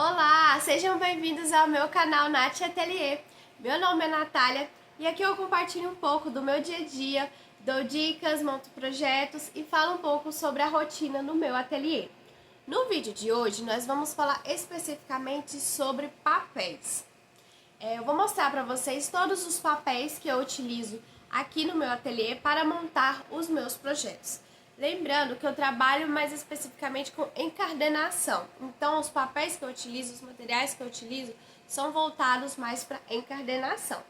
Olá, sejam bem-vindos ao meu canal Nath Atelier. Meu nome é Natália e aqui eu compartilho um pouco do meu dia a dia, dou dicas, monto projetos e falo um pouco sobre a rotina no meu ateliê. No vídeo de hoje nós vamos falar especificamente sobre papéis. Eu vou mostrar para vocês todos os papéis que eu utilizo aqui no meu ateliê para montar os meus projetos. Lembrando que eu trabalho mais especificamente com encardenação, então os papéis que eu utilizo, os materiais que eu utilizo são voltados mais para encardenação.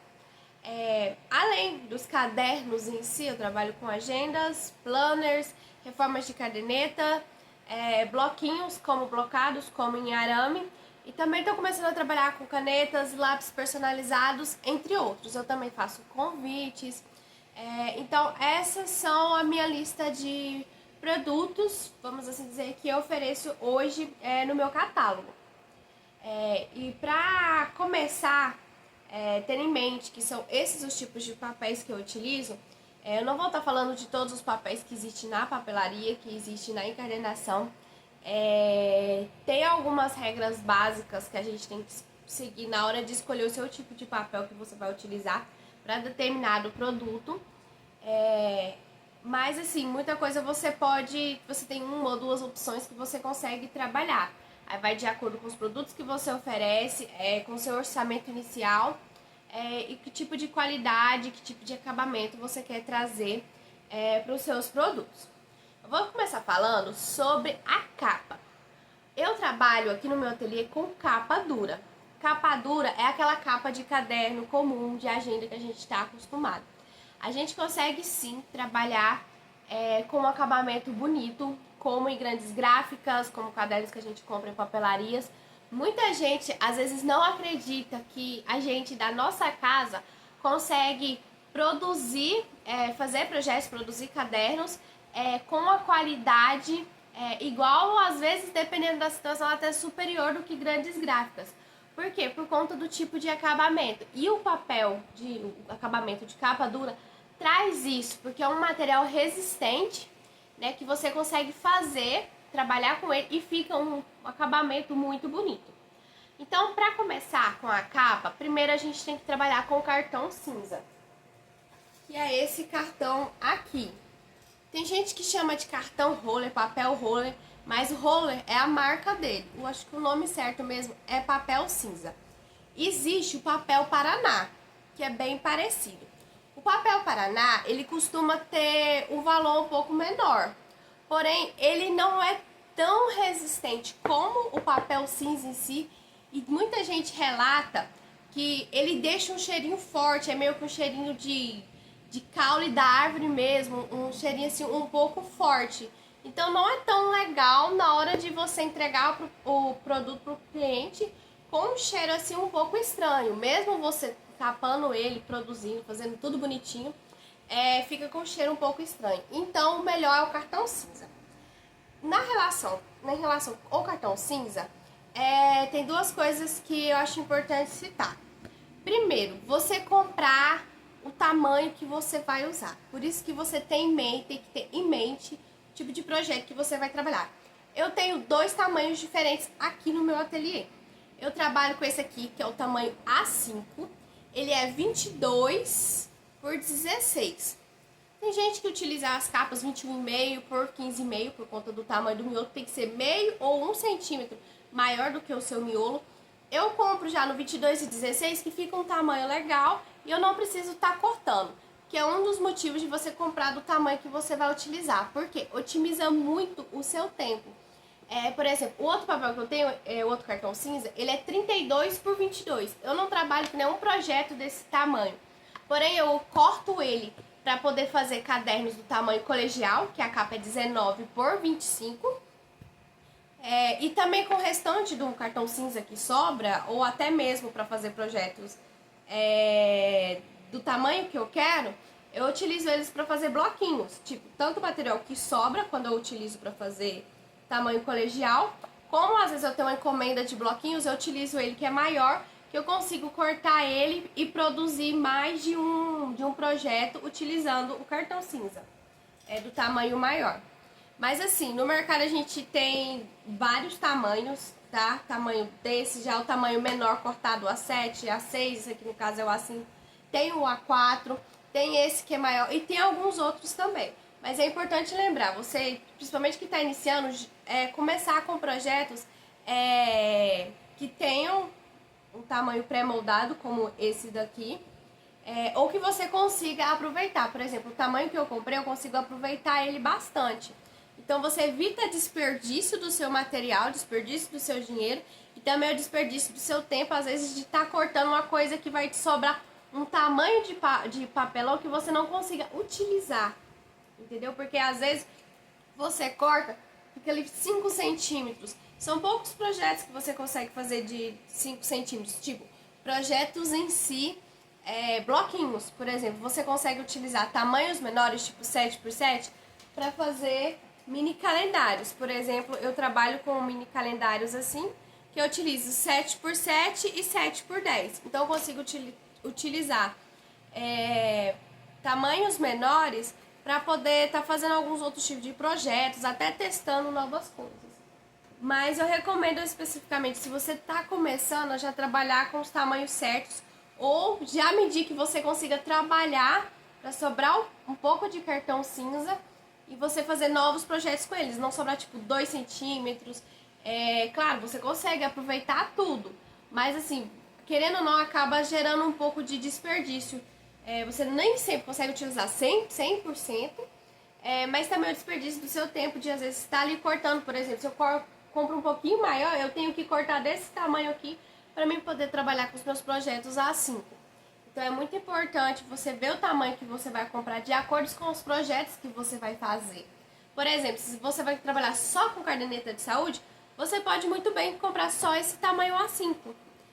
Além dos cadernos em si, eu trabalho com agendas, planners, reformas de caderneta, bloquinhos como blocados, como em arame. E também estou começando a trabalhar com canetas, lápis personalizados, entre outros. Eu também faço convites. Então, essas são a minha lista de produtos, vamos assim dizer, que eu ofereço hoje no meu catálogo. E para começar, ter em mente que são esses os tipos de papéis que eu utilizo, eu não vou estar falando de todos os papéis que existem na papelaria, que existem na encadernação. Tem algumas regras básicas que a gente tem que seguir na hora de escolher o seu tipo de papel que você vai utilizar para determinado produto. Mas assim, muita coisa você tem uma ou duas opções que você consegue trabalhar. Aí vai de acordo com os produtos que você oferece, com o seu orçamento inicial, e que tipo de qualidade, que tipo de acabamento você quer trazer para os seus produtos. Eu vou começar falando sobre a capa. Eu trabalho aqui no meu ateliê com capa dura. Capa dura é aquela capa de caderno comum, de agenda que a gente está acostumado. A gente consegue sim trabalhar com um acabamento bonito, como em grandes gráficas, como cadernos que a gente compra em papelarias. Muita gente às vezes não acredita que a gente da nossa casa consegue produzir, fazer projetos, produzir cadernos com uma qualidade igual, às vezes, dependendo da situação, até superior do que grandes gráficas. Por quê? Por conta do tipo de acabamento. E o papel de acabamento de capa dura traz isso, porque é um material resistente, né, que você consegue trabalhar com ele e fica um acabamento muito bonito. Então, para começar com a capa, primeiro a gente tem que trabalhar com o cartão cinza, que é esse cartão aqui. Tem gente que chama de cartão roller, papel roller, mas o roller é a marca dele. Eu acho que o nome certo mesmo é papel cinza. Existe o papel Paraná, que é bem parecido. O papel Paraná, ele costuma ter um valor um pouco menor. Porém, ele não é tão resistente como o papel cinza em si. E muita gente relata que ele deixa um cheirinho forte, é meio que um cheirinho de caule da árvore mesmo, um cheirinho assim um pouco forte. Então não é tão legal na hora de você entregar o produto para o cliente com um cheiro assim um pouco estranho. Mesmo você capando ele, produzindo, fazendo tudo bonitinho, fica com um cheiro um pouco estranho. Então o melhor é o cartão cinza. Na relação ao cartão cinza, tem duas coisas que eu acho importante citar. Primeiro, você comprar o tamanho que você vai usar. Por isso que você tem que ter em mente o tipo de projeto que você vai trabalhar. Eu tenho dois tamanhos diferentes aqui no meu ateliê. Eu trabalho com esse aqui, que é o tamanho A5. Ele é 22 por 16. Tem gente que utiliza as capas 21,5 por 15,5 por conta do tamanho do miolo. Tem que ser meio ou 1 centímetro maior do que o seu miolo. Eu compro já no 22 e 16, que fica um tamanho legal e eu não preciso estar cortando, que é um dos motivos de você comprar do tamanho que você vai utilizar, porque otimiza muito o seu tempo. Por exemplo, o outro papel que eu tenho, o outro cartão cinza, ele é 32 por 22. Eu não trabalho com nenhum projeto desse tamanho, porém eu corto ele para poder fazer cadernos do tamanho colegial, que a capa é 19 por 25. E também com o restante do cartão cinza que sobra, ou até mesmo para fazer projetos do tamanho que eu quero, eu utilizo eles para fazer bloquinhos. Tipo, tanto o material que sobra, quando eu utilizo para fazer tamanho colegial, como às vezes eu tenho uma encomenda de bloquinhos, eu utilizo ele que é maior, que eu consigo cortar ele e produzir mais de um projeto utilizando o cartão cinza, do tamanho maior. Mas assim, no mercado a gente tem vários tamanhos, tá? Tamanho desse, já é o tamanho menor cortado A7, A6, esse aqui no caso é o A5. Tem o A4, tem esse que é maior e tem alguns outros também. Mas é importante lembrar, você, principalmente que está iniciando, começar com projetos que tenham um tamanho pré-moldado, como esse daqui, ou que você consiga aproveitar. Por exemplo, o tamanho que eu comprei, eu consigo aproveitar ele bastante. Então você evita desperdício do seu material, desperdício do seu dinheiro e também o desperdício do seu tempo, às vezes de estar cortando uma coisa que vai te sobrar um tamanho de papelão que você não consiga utilizar, entendeu? Porque às vezes você corta, fica ali 5 centímetros. São poucos projetos que você consegue fazer de 5 centímetros, tipo, projetos em si, bloquinhos, por exemplo, você consegue utilizar tamanhos menores, tipo 7x7, para fazer mini calendários. Por exemplo, eu trabalho com mini calendários assim, que eu utilizo 7x7 e 7x10. Então eu consigo utilizar tamanhos menores para poder estar fazendo alguns outros tipos de projetos, até testando novas coisas. Mas eu recomendo especificamente, se você está começando a já trabalhar com os tamanhos certos, ou já medir que você consiga trabalhar para sobrar um pouco de cartão cinza e você fazer novos projetos com eles, não sobrar tipo 2 centímetros. Claro, você consegue aproveitar tudo, mas assim, querendo ou não, acaba gerando um pouco de desperdício. Você nem sempre consegue utilizar 100%, mas também o desperdício do seu tempo de às vezes estar ali cortando. Por exemplo, se eu compro um pouquinho maior, eu tenho que cortar desse tamanho aqui para mim poder trabalhar com os meus projetos A5. Então é muito importante você ver o tamanho que você vai comprar de acordo com os projetos que você vai fazer. Por exemplo, se você vai trabalhar só com caderneta de saúde, você pode muito bem comprar só esse tamanho A5,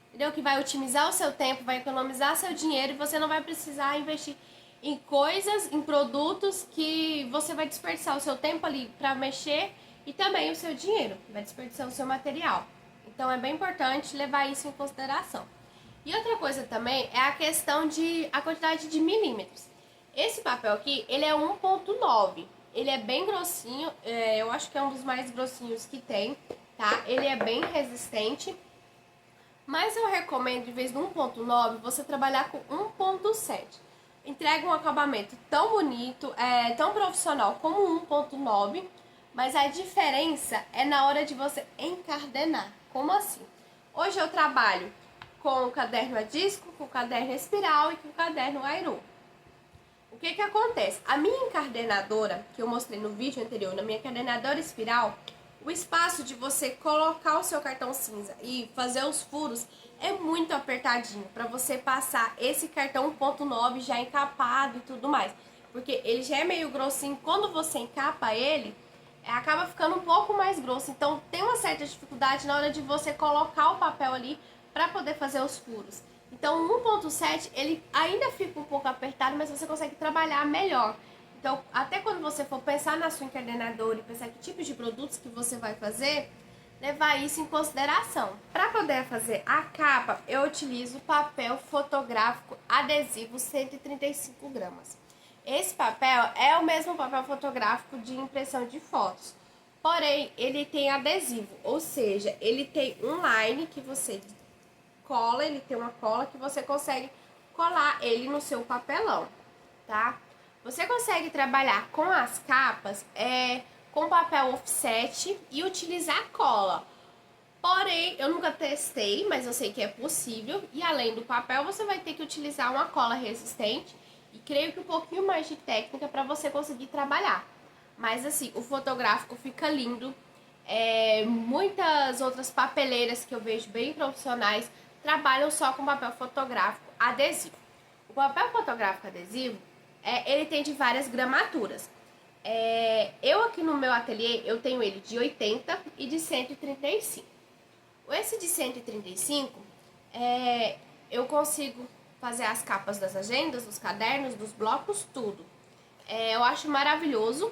entendeu? Que vai otimizar o seu tempo, vai economizar seu dinheiro e você não vai precisar investir em coisas, em produtos que você vai desperdiçar o seu tempo ali para mexer e também o seu dinheiro, vai desperdiçar o seu material. Então é bem importante levar isso em consideração. E outra coisa também é a questão de a quantidade de milímetros. Esse papel aqui, ele é 1.9. Ele é bem grossinho, eu acho que é um dos mais grossinhos que tem, tá? Ele é bem resistente. Mas eu recomendo, em vez do 1.9, você trabalhar com 1.7. Entrega um acabamento tão bonito, tão profissional como 1.9, mas a diferença é na hora de você encardenar. Como assim? Hoje eu trabalho com o caderno a disco, com o caderno espiral e com o caderno Aero. O que que acontece? A minha encardenadora, que eu mostrei no vídeo anterior, na minha encardenadora espiral, o espaço de você colocar o seu cartão cinza e fazer os furos é muito apertadinho para você passar esse cartão 1.9 já encapado e tudo mais. Porque ele já é meio grossinho, quando você encapa ele, acaba ficando um pouco mais grosso. Então tem uma certa dificuldade na hora de você colocar o papel ali para poder fazer os furos. Então o 1.7 ele ainda fica um pouco apertado, mas você consegue trabalhar melhor. Então, até quando você for pensar na sua encardenadora e pensar que tipo de produtos que você vai fazer, levar isso em consideração. Para poder fazer a capa, eu utilizo papel fotográfico adesivo 135 gramas. Esse papel é o mesmo papel fotográfico de impressão de fotos, porém ele tem adesivo, ou seja, ele tem um line que você cola, ele tem uma cola que você consegue colar ele no seu papelão, tá? Você consegue trabalhar com as capas com papel offset e utilizar cola. Porém, eu nunca testei, mas eu sei que é possível. E além do papel, você vai ter que utilizar uma cola resistente e creio que um pouquinho mais de técnica para você conseguir trabalhar. Mas assim, o fotográfico fica lindo. Muitas outras papeleiras que eu vejo bem profissionais trabalham só com papel fotográfico adesivo. O papel fotográfico adesivo, ele tem de várias gramaturas. Eu aqui no meu ateliê, eu tenho ele de 80 e de 135. Esse de 135, eu consigo fazer as capas das agendas, dos cadernos, dos blocos, tudo. Eu acho maravilhoso,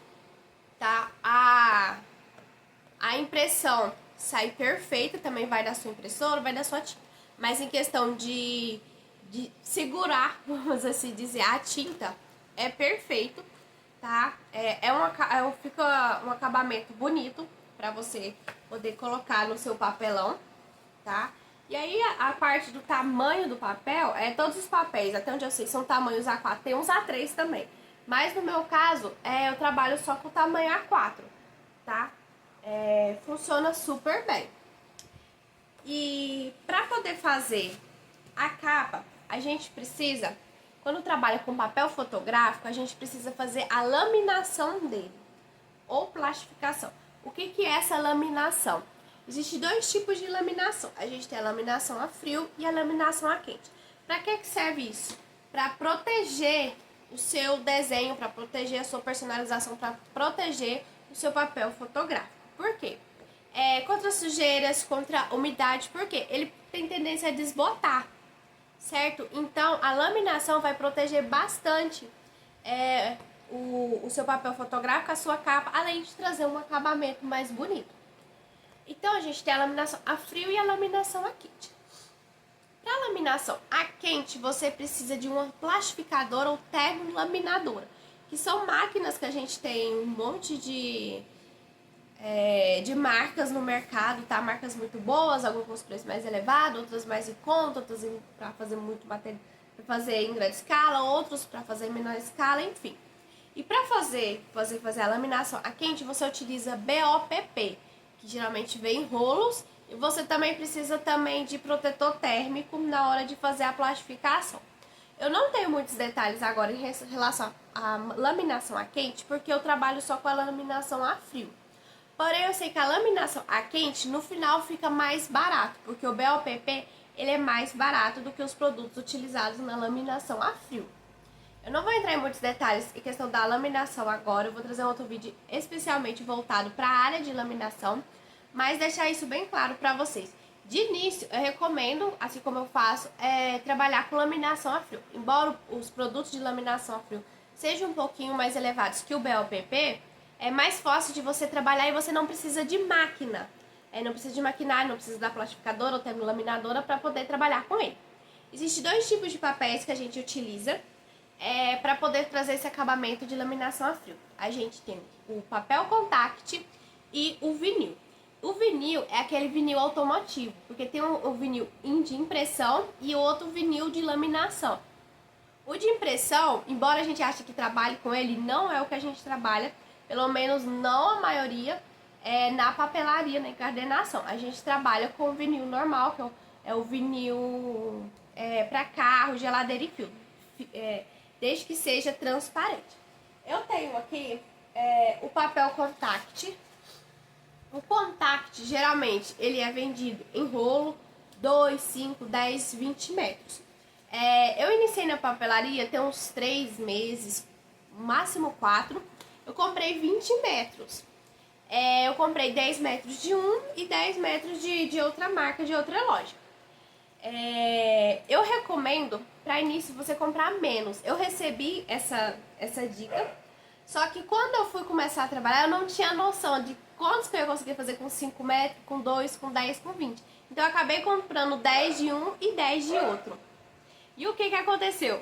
tá? A impressão sai perfeita, também vai da sua impressora, vai da sua tinta. Mas em questão de segurar, vamos assim dizer, a tinta, é perfeito, tá? Fica um acabamento bonito para você poder colocar no seu papelão. tá? E aí a parte do tamanho do papel, todos os papéis, até onde eu sei, são tamanhos A4, tem uns A3 também. Mas no meu caso, eu trabalho só com o tamanho A4, tá? Funciona super bem. E para poder fazer a capa, a gente precisa, quando trabalha com papel fotográfico, a gente precisa fazer a laminação dele, ou plastificação. O que é essa laminação? Existem dois tipos de laminação. A gente tem a laminação a frio e a laminação a quente. Para que serve isso? Para proteger o seu desenho, para proteger a sua personalização, para proteger o seu papel fotográfico. Por quê? Contra sujeiras, contra umidade, porque ele tem tendência a desbotar, certo? Então, a laminação vai proteger bastante o seu papel fotográfico, a sua capa, além de trazer um acabamento mais bonito. Então, a gente tem a laminação a frio e a laminação a quente. Para a laminação a quente, você precisa de uma plastificadora ou termolaminadora, que são máquinas que a gente tem um monte de marcas no mercado, tá? Marcas muito boas, algumas com preços mais elevados, outras mais em conta, outras para fazer muito material, para fazer em grande escala, outros para fazer em menor escala, enfim. E para fazer a laminação a quente, você utiliza BOPP, que geralmente vem em rolos, e você também precisa de protetor térmico na hora de fazer a plastificação. Eu não tenho muitos detalhes agora em relação à laminação a quente, porque eu trabalho só com a laminação a frio. Porém, eu sei que a laminação a quente, no final, fica mais barato, porque o BOPP ele é mais barato do que os produtos utilizados na laminação a frio. Eu não vou entrar em muitos detalhes em questão da laminação agora, eu vou trazer um outro vídeo especialmente voltado para a área de laminação, mas deixar isso bem claro para vocês. De início, eu recomendo, assim como eu faço, trabalhar com laminação a frio. Embora os produtos de laminação a frio sejam um pouquinho mais elevados que o BOPP, é mais fácil de você trabalhar e você não precisa de máquina. Não precisa de maquinário, não precisa da plastificadora ou termolaminadora para poder trabalhar com ele. Existem dois tipos de papéis que a gente utiliza para poder trazer esse acabamento de laminação a frio. A gente tem o papel contact e o vinil. O vinil é aquele vinil automotivo, porque tem o vinil de impressão e outro vinil de laminação. O de impressão, embora a gente ache que trabalhe com ele, não é o que a gente trabalha, pelo menos não a maioria, na papelaria, na encadernação. A gente trabalha com o vinil normal, que é o vinil para carro, geladeira e filtro, desde que seja transparente. Eu tenho aqui o papel contact. O contact, geralmente, ele é vendido em rolo 2, 5, 10, 20 metros. Eu iniciei na papelaria tem uns 3 meses, máximo 4. Eu comprei 20 metros. Eu comprei 10 metros de um e 10 metros de outra marca, de outra loja. Eu recomendo, para início, você comprar menos. Eu recebi essa dica, só que quando eu fui começar a trabalhar, eu não tinha noção de quantos que eu ia conseguir fazer com 5 metros, com 2, com 10, com 20. Então eu acabei comprando 10 de um e 10 de outro. E o que aconteceu?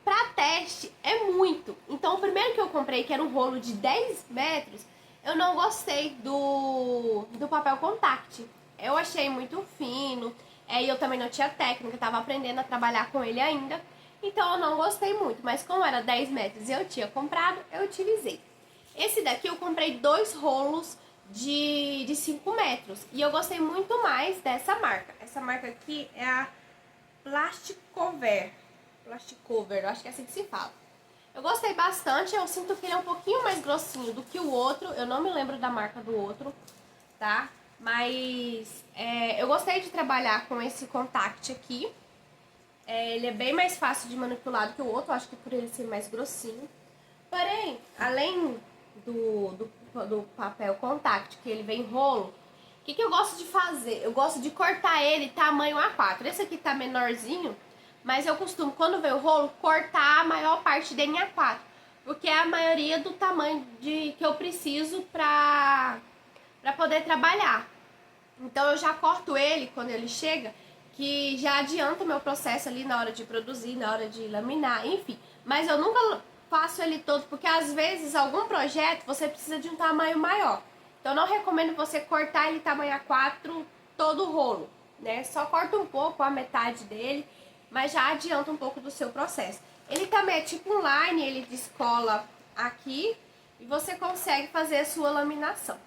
Para teste é muito. Então o primeiro que eu comprei, que era um rolo de 10 metros, eu não gostei do papel contact. Eu achei muito fino, e eu também não tinha técnica, estava aprendendo a trabalhar com ele ainda. Então eu não gostei muito, mas como era 10 metros e eu tinha comprado, eu utilizei. Esse daqui eu comprei 2 rolos de 5 metros e eu gostei muito mais dessa marca. Essa marca aqui é a Plasticover, eu acho que é assim que se fala. Eu gostei bastante, eu sinto que ele é um pouquinho mais grossinho do que o outro. Eu não me lembro da marca do outro, tá? Mas eu gostei de trabalhar com esse contact aqui. Ele é bem mais fácil de manipular do que o outro, acho que por ele ser mais grossinho. Porém, além do papel contact, que ele vem em rolo, o que eu gosto de fazer? Eu gosto de cortar ele tamanho A4. Esse aqui tá menorzinho, mas eu costumo, quando vem o rolo, cortar a maior parte dele em A4. Porque é a maioria do tamanho que eu preciso pra poder trabalhar. Então eu já corto ele quando ele chega, que já adianta o meu processo ali na hora de produzir, na hora de laminar, enfim. Mas eu nunca faço ele todo, porque às vezes algum projeto você precisa de um tamanho maior. Então eu não recomendo você cortar ele tamanho A4 todo o rolo. né? Só corta um pouco a metade dele, mas já adianta um pouco do seu processo. Ele também é tipo um line, ele descola aqui e você consegue fazer a sua laminação.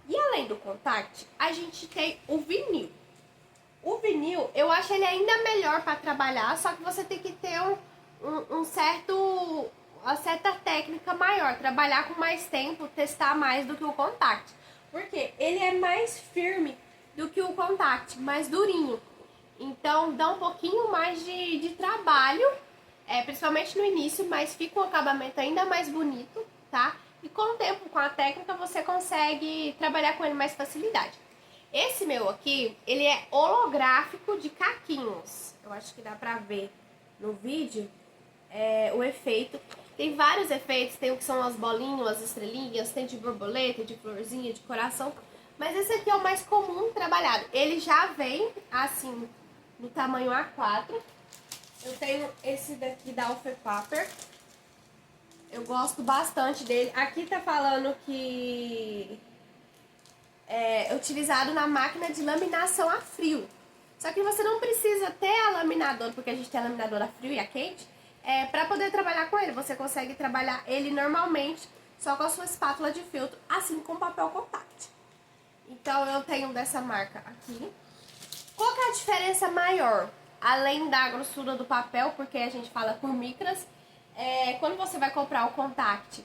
E além do contact, a gente tem o vinil. O vinil, eu acho ele ainda melhor para trabalhar, só que você tem que ter uma certa técnica maior, trabalhar com mais tempo, testar mais do que o contact. Porque ele é mais firme do que o contact, mais durinho. Então dá um pouquinho mais de trabalho, principalmente no início, mas fica um acabamento ainda mais bonito, tá? E com o tempo, com a técnica, você consegue trabalhar com ele mais facilidade. Esse meu aqui, ele é holográfico de caquinhos. Eu acho que dá pra ver no vídeo o efeito. Tem vários efeitos, tem o que são as bolinhas, as estrelinhas, tem de borboleta, de florzinha, de coração. Mas esse aqui é o mais comum trabalhado. Ele já vem assim, no tamanho A4. Eu tenho esse daqui da Alpha Paper. Eu gosto bastante dele. Aqui tá falando que é utilizado na máquina de laminação a frio. Só que você não precisa ter a laminadora, porque a gente tem a laminadora a frio e a quente, para poder trabalhar com ele. Você consegue trabalhar ele normalmente, só com a sua espátula de filtro, assim com papel contact. Então eu tenho dessa marca aqui. Qual que é a diferença maior? Além da grossura do papel, porque a gente fala por micras, quando você vai comprar o contact,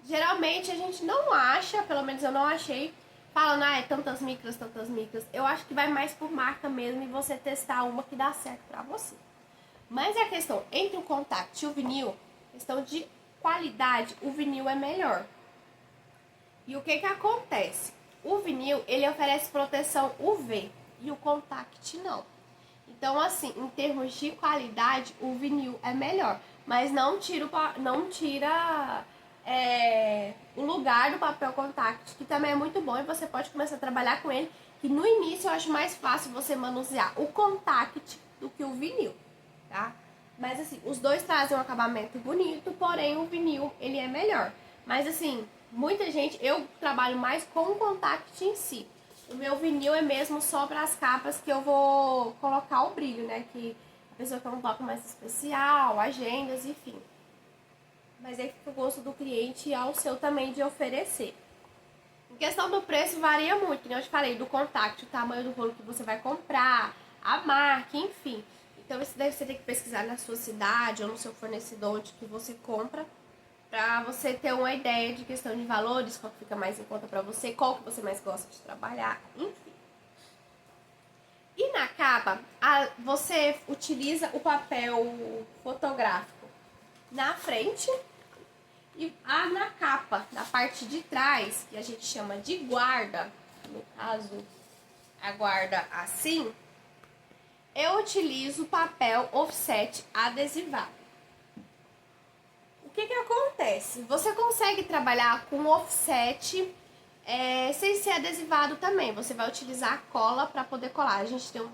geralmente a gente não acha, pelo menos eu não achei, falando, é tantas micras, tantas micras. Eu acho que vai mais por marca mesmo e você testar uma que dá certo pra você. Mas a questão entre o contact e o vinil, questão de qualidade, o vinil é melhor. E o que que acontece? O vinil, ele oferece proteção UV e o contact não. Então, assim, em termos de qualidade, o vinil é melhor. Mas não tira o lugar do papel contact, que também é muito bom e você pode começar a trabalhar com ele, que no início eu acho mais fácil você manusear o contact do que o vinil, tá? Mas assim, os dois trazem um acabamento bonito, porém o vinil, ele é melhor. Mas assim, muita gente, eu trabalho mais com o contact em si. O meu vinil é mesmo só para as capas que eu vou colocar o brilho, né? Que a pessoa quer um toque mais especial, agendas, enfim. Mas aí fica o gosto do cliente e ao seu também de oferecer. Em questão do preço, varia muito, como eu te falei, do contact, o tamanho do rolo que você vai comprar, a marca, enfim. Então isso daí você tem que pesquisar na sua cidade ou no seu fornecedor onde que você compra, pra você ter uma ideia de questão de valores, qual que fica mais em conta pra você, qual que você mais gosta de trabalhar, enfim. E na capa, você utiliza o papel fotográfico na frente e na capa, na parte de trás, que a gente chama de guarda, no caso, a guarda assim, eu utilizo papel offset adesivado. O que que acontece? Você consegue trabalhar com offset sem ser adesivado também. Você vai utilizar cola para poder colar. A gente tem um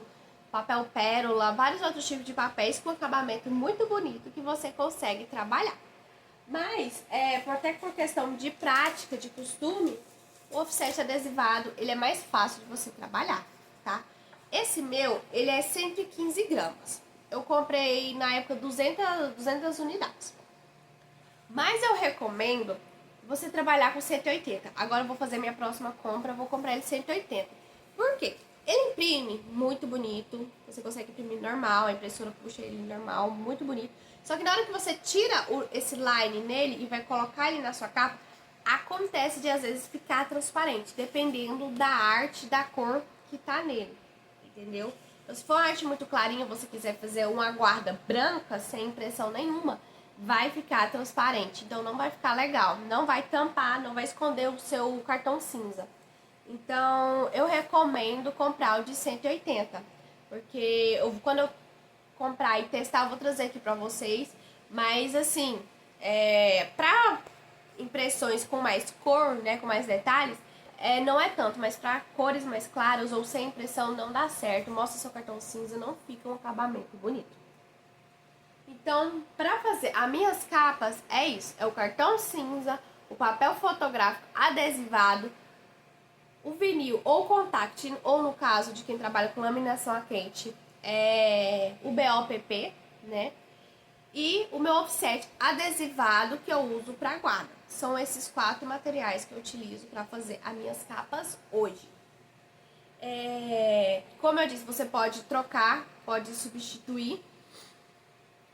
papel pérola, vários outros tipos de papéis com acabamento muito bonito que você consegue trabalhar. Mas, até por questão de prática, de costume, o offset adesivado, ele é mais fácil de você trabalhar, tá? Esse meu, ele é 115 gramas. Eu comprei, na época, 200 unidades. Mas eu recomendo você trabalhar com 180. Agora eu vou fazer minha próxima compra, eu vou comprar ele 180. Por quê? Ele imprime muito bonito, você consegue imprimir normal, a impressora puxa ele normal, muito bonito. Só que na hora que você tira esse line nele e vai colocar ele na sua capa, acontece de às vezes ficar transparente, dependendo da arte, da cor que tá nele, entendeu? Então, se for uma arte muito clarinha, você quiser fazer uma guarda branca, sem impressão nenhuma, vai ficar transparente, então não vai ficar legal, não vai tampar, não vai esconder o seu cartão cinza. Então, eu recomendo comprar o de 180, porque quando eu comprar e testar, eu vou trazer aqui pra vocês. Mas, assim, pra impressões com mais cor, né, com mais detalhes, não é tanto, mas pra cores mais claras ou sem impressão não dá certo. Mostra seu cartão cinza, não fica um acabamento bonito. Então, pra fazer as minhas capas, é isso. É o cartão cinza, o papel fotográfico adesivado, O vinil ou contact, ou no caso de quem trabalha com laminação a quente, é o BOPP, né? E o meu offset adesivado que eu uso para guarda. São esses 4 materiais que eu utilizo para fazer as minhas capas hoje. Como eu disse, você pode trocar, pode substituir.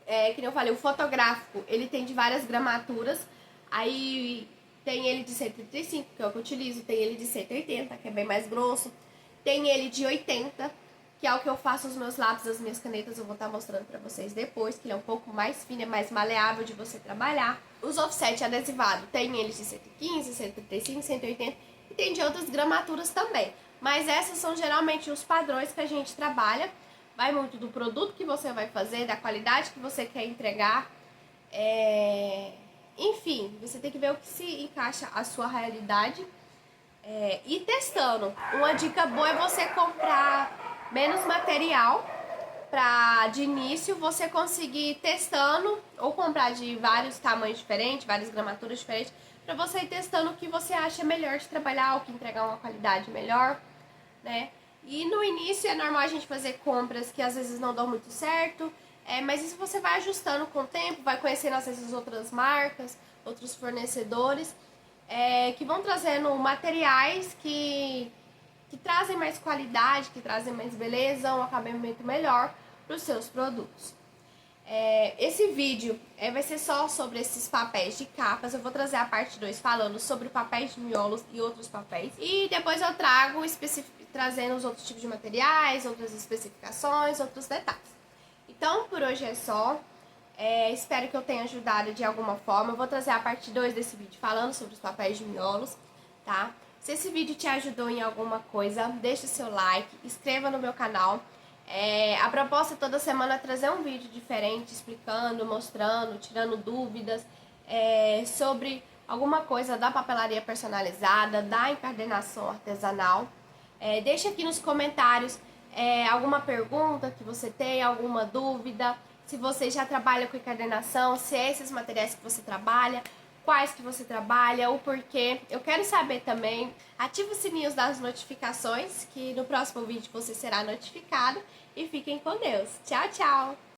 Que nem eu falei, o fotográfico, ele tem de várias gramaturas. Aí tem ele de 135, que é o que eu utilizo. Tem ele de 180, que é bem mais grosso. Tem ele de 80, que é o que eu faço os meus lápis, as minhas canetas. Eu vou estar mostrando pra vocês depois, que ele é um pouco mais fino, é mais maleável de você trabalhar. Os offset adesivado, tem eles de 115, 135, 180 e tem de outras gramaturas também. Mas essas são geralmente os padrões que a gente trabalha. Vai muito do produto que você vai fazer, da qualidade que você quer entregar. Enfim, você tem que ver o que se encaixa à sua realidade. E testando. Uma dica boa é você comprar menos material para de início você conseguir ir testando, ou comprar de vários tamanhos diferentes, várias gramaturas diferentes, para você ir testando o que você acha melhor de trabalhar, o que entregar uma qualidade melhor, né? E no início é normal a gente fazer compras que às vezes não dão muito certo, mas isso você vai ajustando com o tempo, vai conhecendo às vezes outras marcas, outros fornecedores, que vão trazendo materiais que trazem mais qualidade, que trazem mais beleza, um acabamento melhor para os seus produtos. Esse vídeo vai ser só sobre esses papéis de capas. Eu vou trazer a parte 2 falando sobre papéis de miolos e outros papéis. E depois eu trago trazendo os outros tipos de materiais, outras especificações, outros detalhes. Então, por hoje é só. Espero que eu tenha ajudado de alguma forma. Eu vou trazer a parte 2 desse vídeo falando sobre os papéis de miolos, tá? Se esse vídeo te ajudou em alguma coisa, deixe o seu like, inscreva no meu canal. A proposta é toda semana trazer um vídeo diferente, explicando, mostrando, tirando dúvidas sobre alguma coisa da papelaria personalizada, da encadernação artesanal. Deixe aqui nos comentários alguma pergunta que você tem, alguma dúvida, se você já trabalha com encadernação, se é esses materiais que você trabalha, quais que você trabalha, o porquê. Eu quero saber também. Ative os sininhos das notificações, que no próximo vídeo você será notificado. E fiquem com Deus. Tchau, tchau!